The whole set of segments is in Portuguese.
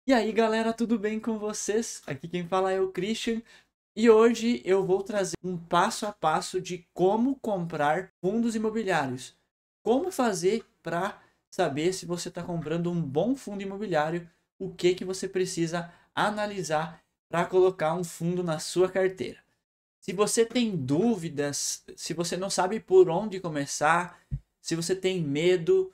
E aí galera, tudo bem com vocês? Aqui quem fala é o Christian e hoje eu vou trazer um passo a passo de como comprar fundos imobiliários. Como fazer para saber se você está comprando um bom fundo imobiliário, o que você precisa analisar para colocar um fundo na sua carteira. Se você tem dúvidas, se você não sabe por onde começar, se você tem medo,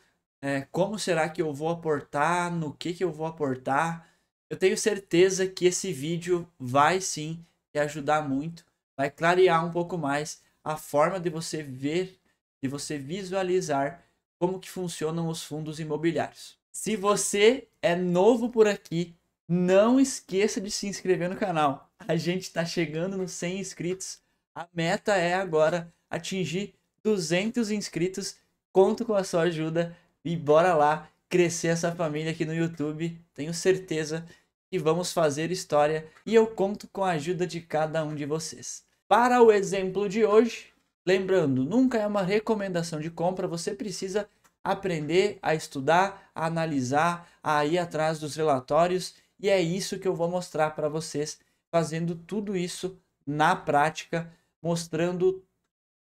como será que eu vou aportar, no que eu vou aportar, eu tenho certeza que esse vídeo vai sim te ajudar muito, vai clarear um pouco mais a forma de você ver, de você visualizar como que funcionam os fundos imobiliários. Se você é novo por aqui, não esqueça de se inscrever no canal. A gente está chegando nos 100 inscritos. A meta é agora atingir 200 inscritos. Conto com a sua ajuda e bora lá crescer essa família aqui no YouTube. Tenho certeza que vamos fazer história e eu conto com a ajuda de cada um de vocês. Para o exemplo de hoje, lembrando, nunca é uma recomendação de compra, você precisa aprender a estudar, a analisar, a ir atrás dos relatórios e é isso que eu vou mostrar para vocês, fazendo tudo isso na prática, mostrando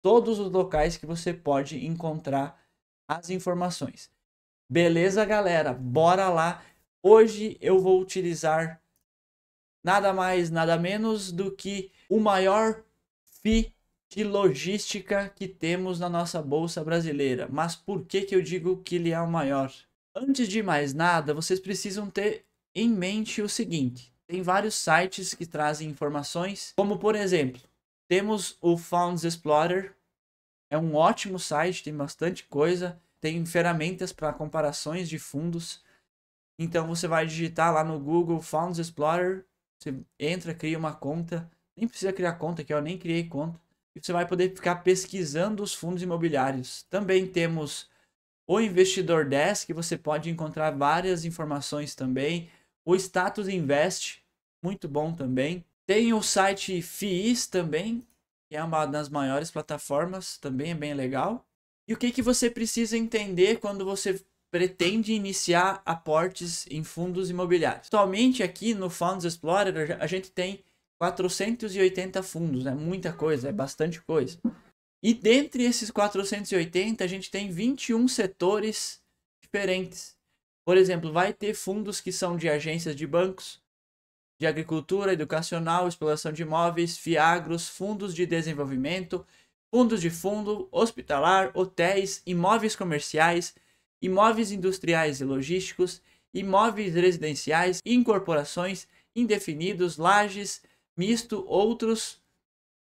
todos os locais que você pode encontrar as informações. Beleza, galera? Bora lá. Hoje eu vou utilizar nada mais, nada menos do que o maior FII de logística que temos na nossa bolsa brasileira. Mas por que eu digo que ele é o maior? Antes de mais nada, vocês precisam ter em mente o seguinte: tem vários sites que trazem informações, como por exemplo, temos o Funds Explorer, é um ótimo site, tem bastante coisa, tem ferramentas para comparações de fundos. Então você vai digitar lá no Google Funds Explorer, você entra, cria uma conta, nem precisa criar conta aqui, eu nem criei conta, e você vai poder ficar pesquisando os fundos imobiliários. Também temos o Investidor Desk, você pode encontrar várias informações também. O Status Invest, muito bom também. Tem o site FIIs também, que é uma das maiores plataformas, também é bem legal. E o que você precisa entender quando você pretende iniciar aportes em fundos imobiliários? Atualmente aqui no Funds Explorer a gente tem 480 fundos, é muita coisa, é bastante coisa. E dentre esses 480, a gente tem 21 setores diferentes. Por exemplo, vai ter fundos que são de agências de bancos, de agricultura, educacional, exploração de imóveis, fiagros, fundos de desenvolvimento, fundos de fundo, hospitalar, hotéis, imóveis comerciais, imóveis industriais e logísticos, imóveis residenciais, incorporações, indefinidos, lajes, misto, outros,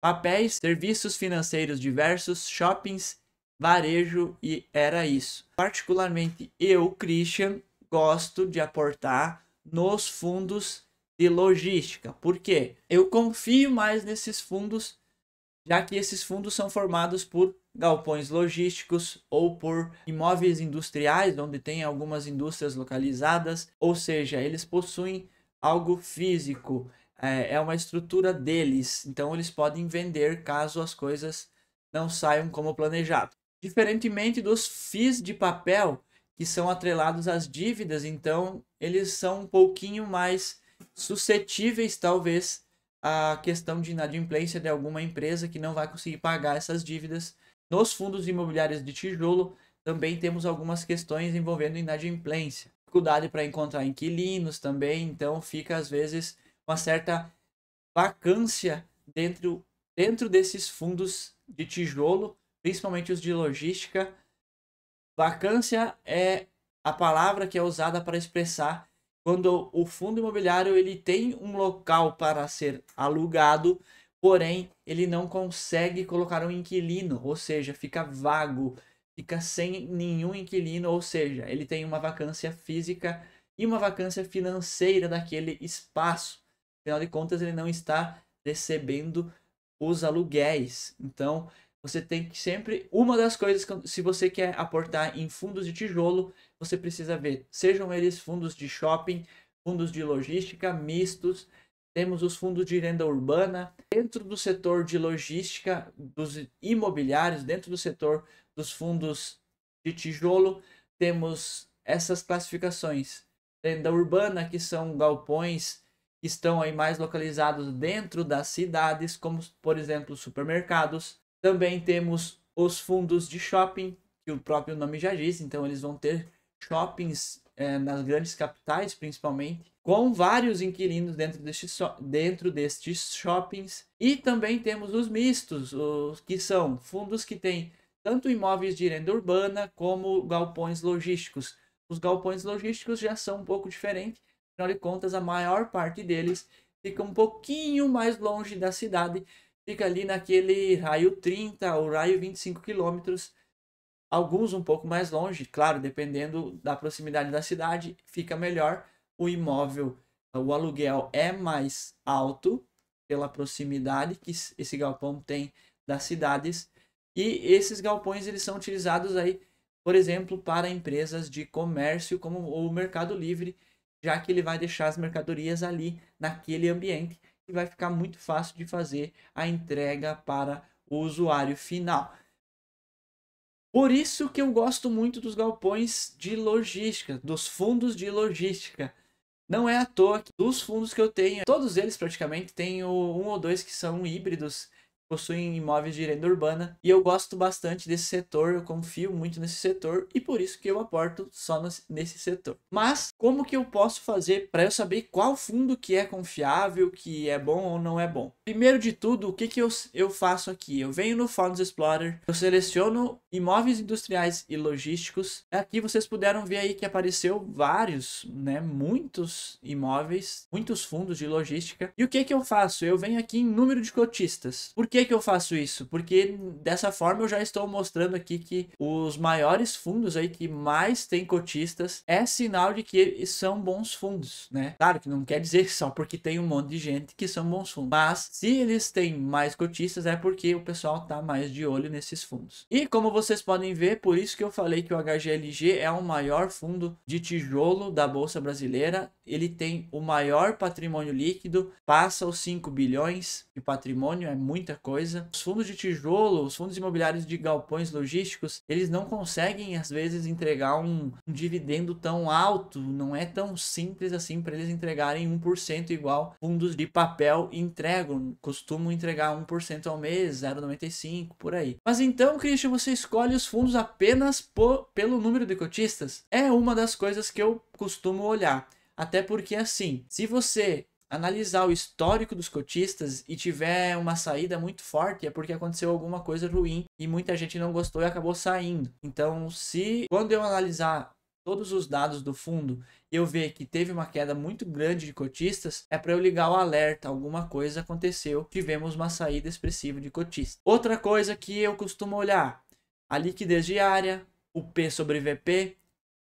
papéis, serviços financeiros diversos, shoppings, varejo e era isso. Particularmente eu, Christian, gosto de aportar nos fundos de logística. Por quê? Eu confio mais nesses fundos, já que esses fundos são formados por galpões logísticos ou por imóveis industriais, onde tem algumas indústrias localizadas, ou seja, eles possuem algo físico, é uma estrutura deles, então eles podem vender caso as coisas não saiam como planejado. Diferentemente dos FIIs de papel, que são atrelados às dívidas, então eles são um pouquinho mais suscetíveis, talvez, à questão de inadimplência de alguma empresa que não vai conseguir pagar essas dívidas. Nos fundos imobiliários de tijolo, também temos algumas questões envolvendo inadimplência. Dificuldade para encontrar inquilinos também, então fica às vezes uma certa vacância dentro desses fundos de tijolo, principalmente os de logística. Vacância é a palavra que é usada para expressar quando o fundo imobiliário ele tem um local para ser alugado, porém ele não consegue colocar um inquilino, ou seja, fica vago, fica sem nenhum inquilino, ou seja, ele tem uma vacância física e uma vacância financeira daquele espaço. Afinal de contas, ele não está recebendo os aluguéis. Então, você tem que sempre, uma das coisas, se você quer aportar em fundos de tijolo, você precisa ver, sejam eles fundos de shopping, fundos de logística, mistos, temos os fundos de renda urbana, dentro do setor de logística, dos imobiliários, dentro do setor dos fundos de tijolo, temos essas classificações. lenda urbana, que são galpões que estão aí mais localizados dentro das cidades, como por exemplo supermercados. Também temos os fundos de shopping, que o próprio nome já diz, então eles vão ter shoppings nas grandes capitais, principalmente, com vários inquilinos dentro destes shoppings. E também temos os mistos, que são fundos que têm tanto imóveis de renda urbana como galpões logísticos. Os galpões logísticos já são um pouco diferentes, afinal de contas, a maior parte deles fica um pouquinho mais longe da cidade, fica ali naquele raio 30 ou raio 25 quilômetros, alguns um pouco mais longe, claro, dependendo da proximidade da cidade, fica melhor. O imóvel, o aluguel é mais alto pela proximidade que esse galpão tem das cidades. E esses galpões eles são utilizados aí, por exemplo, para empresas de comércio como o Mercado Livre, já que ele vai deixar as mercadorias ali naquele ambiente e vai ficar muito fácil de fazer a entrega para o usuário final. Por isso que eu gosto muito dos galpões de logística, dos fundos de logística. Não é à toa que dos fundos que eu tenho, todos eles praticamente, tenho um ou dois que são híbridos, possuem imóveis de renda urbana, e eu gosto bastante desse setor, eu confio muito nesse setor e por isso que eu aporto só nesse setor. Mas como que eu posso fazer para eu saber qual fundo que é confiável, que é bom ou não é bom? Primeiro de tudo, o que eu faço aqui? Eu venho no Funds Explorer, eu seleciono imóveis industriais e logísticos. Aqui vocês puderam ver aí que apareceu vários, né, muitos imóveis, muitos fundos de logística. E o que eu faço? Eu venho aqui em número de cotistas. Por que eu faço isso? Porque dessa forma eu já estou mostrando aqui que os maiores fundos aí que mais tem cotistas é sinal de que são bons fundos, né? Claro que não quer dizer só porque tem um monte de gente que são bons fundos, mas se eles têm mais cotistas é porque o pessoal tá mais de olho nesses fundos. E como vocês podem ver, por isso que eu falei que o HGLG é o maior fundo de tijolo da Bolsa Brasileira. Ele tem o maior patrimônio líquido, passa os 5 bilhões de patrimônio, é muita coisa. Os fundos de tijolo, os fundos imobiliários de galpões logísticos, eles não conseguem às vezes entregar um dividendo tão alto, não é tão simples assim para eles entregarem 1% igual fundos de papel entregam, costumam entregar 1% ao mês, 0,95 por aí. Mas então, Christian, você escolhe os fundos apenas pelo número de cotistas? É uma das coisas que eu costumo olhar. Até porque assim, se você analisar o histórico dos cotistas e tiver uma saída muito forte, é porque aconteceu alguma coisa ruim e muita gente não gostou e acabou saindo. Então, se quando eu analisar todos os dados do fundo e eu ver que teve uma queda muito grande de cotistas, é para eu ligar o alerta, alguma coisa aconteceu, tivemos uma saída expressiva de cotistas. Outra coisa que eu costumo olhar, a liquidez diária, o P sobre VP.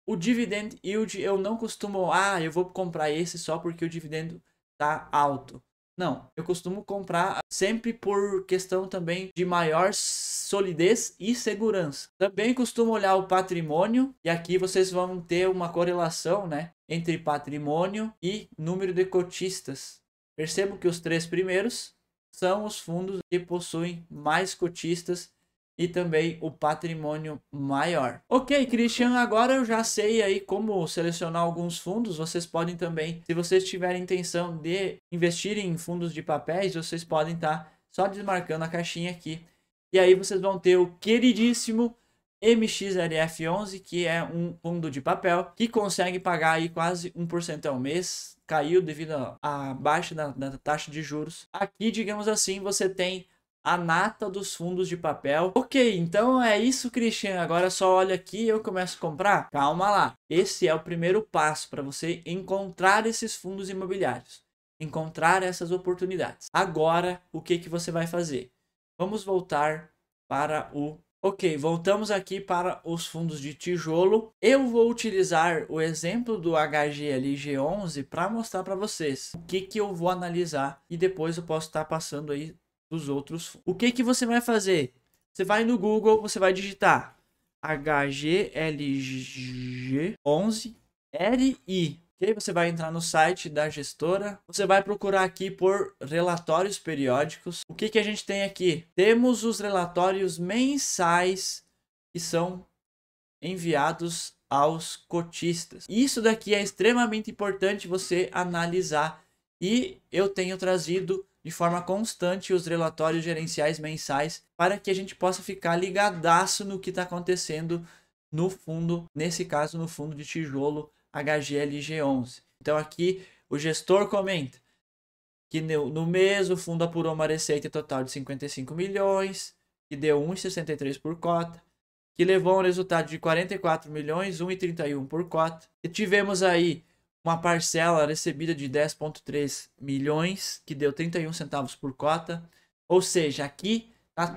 O dividend yield eu não costumo, eu vou comprar esse só porque o dividendo tá alto. Não, eu costumo comprar sempre por questão também de maior solidez e segurança. Também costumo olhar o patrimônio e aqui vocês vão ter uma correlação, né, entre patrimônio e número de cotistas. Percebo que os 3 primeiros são os fundos que possuem mais cotistas e também o patrimônio maior. Ok, Christian, agora eu já sei aí como selecionar alguns fundos. Vocês podem também, se vocês tiverem intenção de investir em fundos de papéis, vocês podem estar só desmarcando a caixinha aqui. E aí vocês vão ter o queridíssimo MXLF11, que é um fundo de papel que consegue pagar aí quase 1% ao mês. Caiu devido à baixa da taxa de juros. Aqui, digamos assim, você tem a nata dos fundos de papel. Ok, então é isso, Christian. Agora só olha aqui e eu começo a comprar. Calma lá. Esse é o primeiro passo para você encontrar esses fundos imobiliários. Encontrar essas oportunidades. Agora, o que você vai fazer? Vamos voltar para o... Ok, voltamos aqui para os fundos de tijolo. Eu vou utilizar o exemplo do HGLG11 para mostrar para vocês o que eu vou analisar e depois eu posso estar passando aí dos outros. O que você vai fazer? Você vai no Google, você vai digitar HGLG11 RI. Okay? Você vai entrar no site da gestora. Você vai procurar aqui por relatórios periódicos. O que a gente tem aqui? Temos os relatórios mensais que são enviados aos cotistas. Isso daqui é extremamente importante você analisar e eu tenho trazido de forma constante os relatórios gerenciais mensais para que a gente possa ficar ligadaço no que está acontecendo no fundo, nesse caso no fundo de tijolo HGLG11. Então aqui o gestor comenta que no mês o fundo apurou uma receita total de 55 milhões, que deu 1,63 por cota, que levou a um resultado de 44 milhões, 1,31 por cota. E tivemos aí uma parcela recebida de 10,3 milhões, que deu 31 centavos por cota. Ou seja, aqui está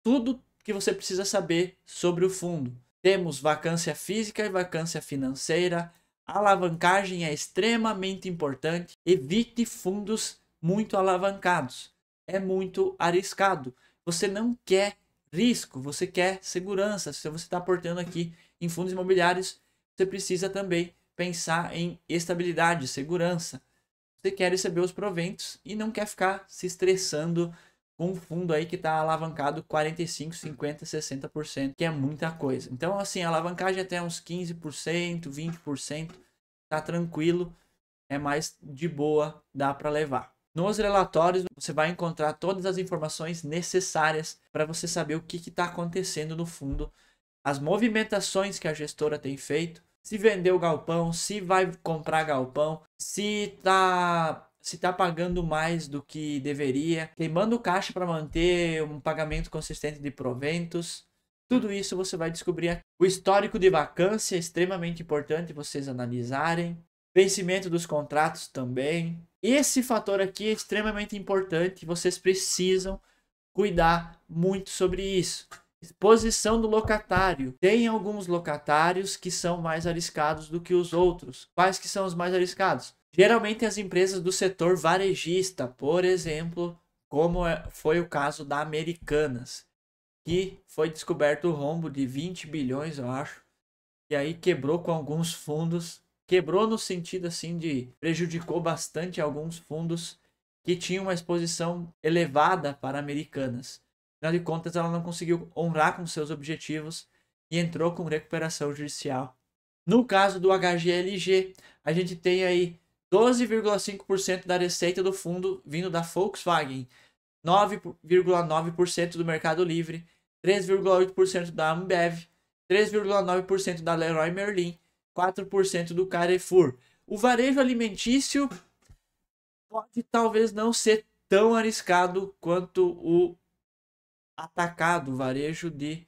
tudo que você precisa saber sobre o fundo. Temos vacância física e vacância financeira. A alavancagem é extremamente importante. Evite fundos muito alavancados. É muito arriscado. Você não quer risco, você quer segurança. Se você está aportando aqui em fundos imobiliários, você precisa também pensar em estabilidade, segurança. Você quer receber os proventos e não quer ficar se estressando com um fundo aí que está alavancado 45, 50, 60%, que é muita coisa. Então, assim, a alavancagem até uns 15%, 20%, tá tranquilo, é mais de boa, dá para levar. Nos relatórios, você vai encontrar todas as informações necessárias para você saber o que está acontecendo no fundo, as movimentações que a gestora tem feito, se vendeu galpão, se vai comprar galpão, se tá pagando mais do que deveria, queimando caixa para manter um pagamento consistente de proventos. Tudo isso você vai descobrir aqui. O histórico de vacância é extremamente importante vocês analisarem. Vencimento dos contratos também. Esse fator aqui é extremamente importante. Vocês precisam cuidar muito sobre isso. Exposição do locatário. Tem alguns locatários que são mais arriscados do que os outros. Quais que são os mais arriscados? Geralmente as empresas do setor varejista, por exemplo, como foi o caso da Americanas, que foi descoberto o rombo de 20 bilhões, eu acho, e aí quebrou com alguns fundos, quebrou no sentido assim de prejudicou bastante alguns fundos que tinham uma exposição elevada para Americanas. Afinal de contas, ela não conseguiu honrar com seus objetivos e entrou com recuperação judicial. No caso do HGLG, a gente tem aí 12,5% da receita do fundo vindo da Volkswagen, 9,9% do Mercado Livre, 3,8% da Ambev, 3,9% da Leroy Merlin, 4% do Carrefour. O varejo alimentício pode talvez não ser tão arriscado quanto o atacado, o varejo de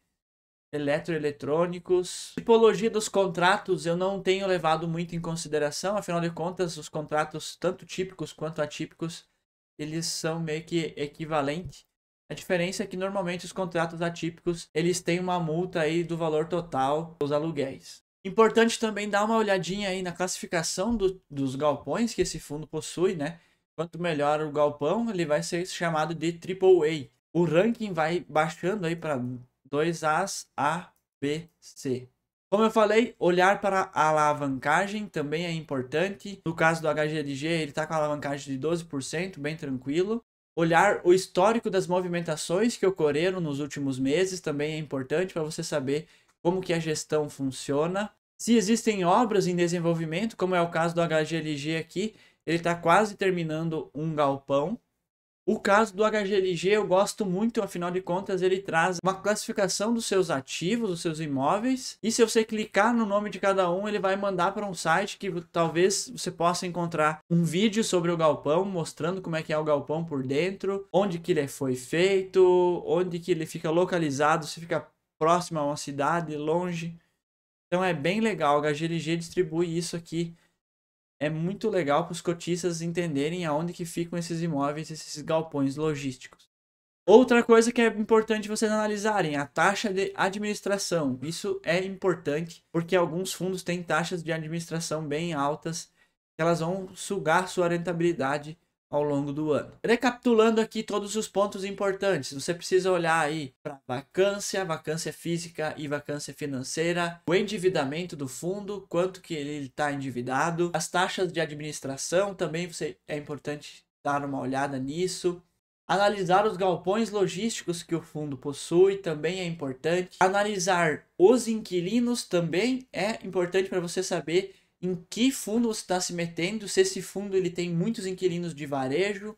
eletroeletrônicos. Tipologia dos contratos eu não tenho levado muito em consideração, afinal de contas os contratos tanto típicos quanto atípicos eles são meio que equivalentes. A diferença é que normalmente os contratos atípicos eles têm uma multa aí do valor total dos aluguéis. Importante também dar uma olhadinha aí na classificação dos galpões que esse fundo possui, né? Quanto melhor o galpão, ele vai ser chamado de AAA. O ranking vai baixando aí para 2As, A, B, C. Como eu falei, olhar para a alavancagem também é importante. No caso do HGLG, ele está com a alavancagem de 12%, bem tranquilo. Olhar o histórico das movimentações que ocorreram nos últimos meses também é importante para você saber como que a gestão funciona. Se existem obras em desenvolvimento, como é o caso do HGLG aqui, ele está quase terminando um galpão. O caso do HGLG eu gosto muito, afinal de contas ele traz uma classificação dos seus ativos, dos seus imóveis. E se você clicar no nome de cada um, ele vai mandar para um site que talvez você possa encontrar um vídeo sobre o galpão, mostrando como é que é o galpão por dentro, onde que ele foi feito, onde que ele fica localizado, se fica próximo a uma cidade, longe. Então é bem legal, o HGLG distribui isso aqui. É muito legal para os cotistas entenderem aonde que ficam esses imóveis, esses galpões logísticos. Outra coisa que é importante vocês analisarem, a taxa de administração. Isso é importante porque alguns fundos têm taxas de administração bem altas, que elas vão sugar sua rentabilidade ao longo do ano. Recapitulando aqui todos os pontos importantes, você precisa olhar aí para vacância física e vacância financeira, o endividamento do fundo, quanto que ele está endividado, as taxas de administração também é importante dar uma olhada nisso. Analisar os galpões logísticos que o fundo possui também é importante. Analisar os inquilinos também é importante para você saber em que fundo você está se metendo, se esse fundo ele tem muitos inquilinos de varejo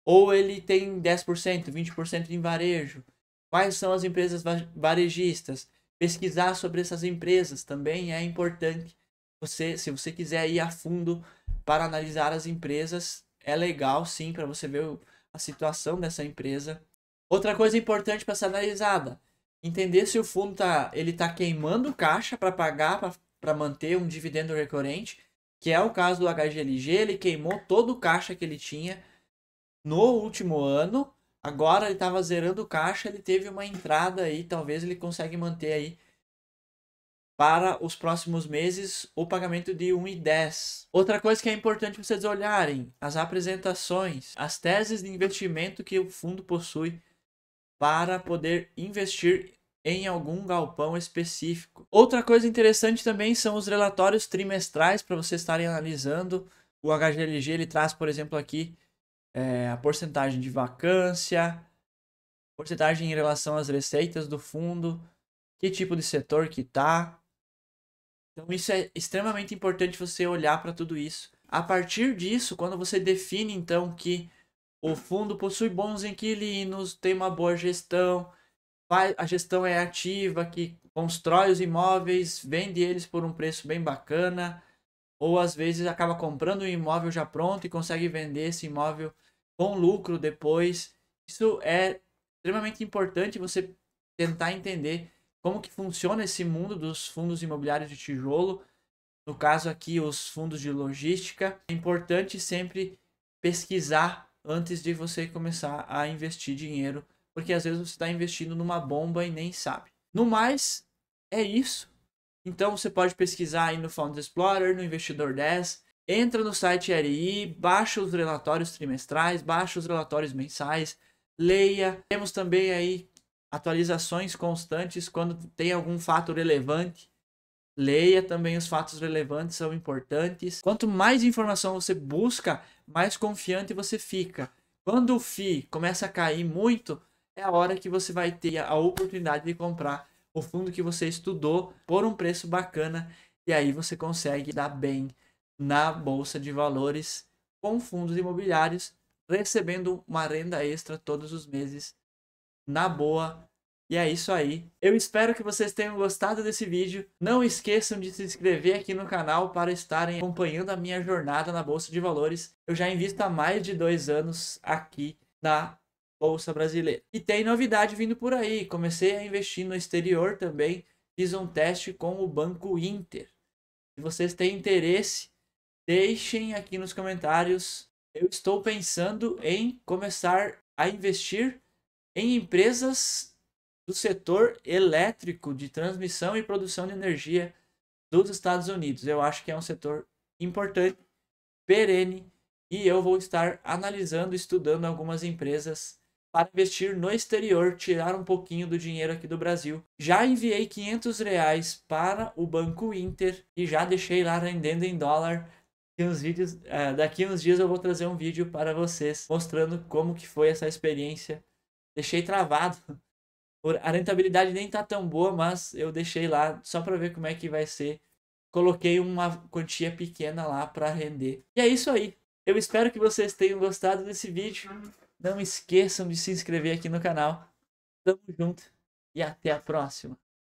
ou ele tem 10%, 20% em varejo. Quais são as empresas varejistas? Pesquisar sobre essas empresas também é importante. Se você quiser ir a fundo para analisar as empresas, é legal sim para você ver a situação dessa empresa. Outra coisa importante para ser analisada, entender se o fundo ele tá queimando caixa para pagar, para manter um dividendo recorrente, que é o caso do HGLG, ele queimou todo o caixa que ele tinha no último ano, agora ele estava zerando caixa, ele teve uma entrada aí, talvez ele consiga manter aí para os próximos meses o pagamento de 1,10. Outra coisa que é importante vocês olharem, as apresentações, as teses de investimento que o fundo possui para poder investir em algum galpão específico. Outra coisa interessante também são os relatórios trimestrais para vocês estarem analisando. O HGLG ele traz, por exemplo, aqui a porcentagem de vacância, porcentagem em relação às receitas do fundo, que tipo de setor que está. Então isso é extremamente importante você olhar para tudo isso. A partir disso, quando você define então que o fundo possui bons inquilinos, tem uma boa gestão, a gestão é ativa, que constrói os imóveis, vende eles por um preço bem bacana, ou às vezes acaba comprando um imóvel já pronto e consegue vender esse imóvel com lucro depois. Isso é extremamente importante você tentar entender como que funciona esse mundo dos fundos imobiliários de tijolo. No caso aqui, os fundos de logística. É importante sempre pesquisar antes de você começar a investir dinheiro, porque às vezes você está investindo numa bomba e nem sabe. No mais, é isso. Então você pode pesquisar aí no Funds Explorer, no Investidor 10, entra no site RI, baixa os relatórios trimestrais, baixa os relatórios mensais, leia. Temos também aí atualizações constantes quando tem algum fato relevante. Leia também, os fatos relevantes são importantes. Quanto mais informação você busca, mais confiante você fica. Quando o FII começa a cair muito, é a hora que você vai ter a oportunidade de comprar o fundo que você estudou por um preço bacana, e aí você consegue dar bem na bolsa de valores com fundos imobiliários, recebendo uma renda extra todos os meses na boa. E é isso aí. Eu espero que vocês tenham gostado desse vídeo. Não esqueçam de se inscrever aqui no canal para estarem acompanhando a minha jornada na Bolsa de Valores. Eu já invisto há mais de 2 anos aqui na Bolsa Brasileira. E tem novidade vindo por aí. Comecei a investir no exterior também. Fiz um teste com o Banco Inter. Se vocês têm interesse, deixem aqui nos comentários. Eu estou pensando em começar a investir em empresas do setor elétrico de transmissão e produção de energia dos Estados Unidos. Eu acho que é um setor importante, perene, e eu vou estar analisando, estudando algumas empresas para investir no exterior, tirar um pouquinho do dinheiro aqui do Brasil. Já enviei R$ 500 para o Banco Inter e já deixei lá rendendo em dólar. Daqui uns dias eu vou trazer um vídeo para vocês mostrando como que foi essa experiência. Deixei travado. A rentabilidade nem tá tão boa, mas eu deixei lá só para ver como é que vai ser. Coloquei uma quantia pequena lá para render. E é isso aí. Eu espero que vocês tenham gostado desse vídeo. Não esqueçam de se inscrever aqui no canal. Tamo junto e até a próxima.